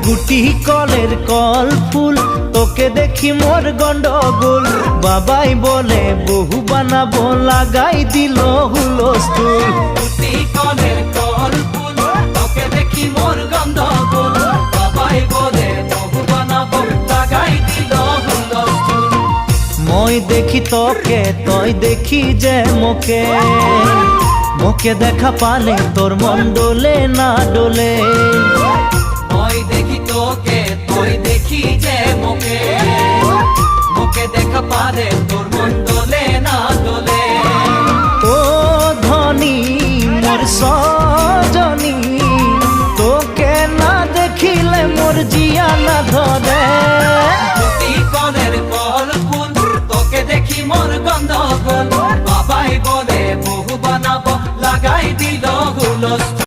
গুটি কলের কল ফুল তোকে দেখি মোর গন্ডগোল বাবাই বলে বহু বানাবো লাগাই দিল হুলস্থুল গুটি কলের কল ফুল তোকে দেখি মোর গন্ডগোল বাবাই বলে বহু বানাবো লাগাই দিল হুলস্থুল মই দেখি তোকে তই দেখি যে মোকে মোকে দেখা পালে তোর মন ডোলে না ডোলে মই দেখি তোকে তুই দেখি যে মোকে মোকে দেখা পারে তোর মন দোলে না দোলে ও ধনী মোর সজনী তোকে না দেখিলে মোর জিয়া না ধরে গুটি কলের কল ফুল তোকে দেখি মোর গন্ডগোল বাবাই বলে বহু বানাবো লাগাই দিল হুলস্থুল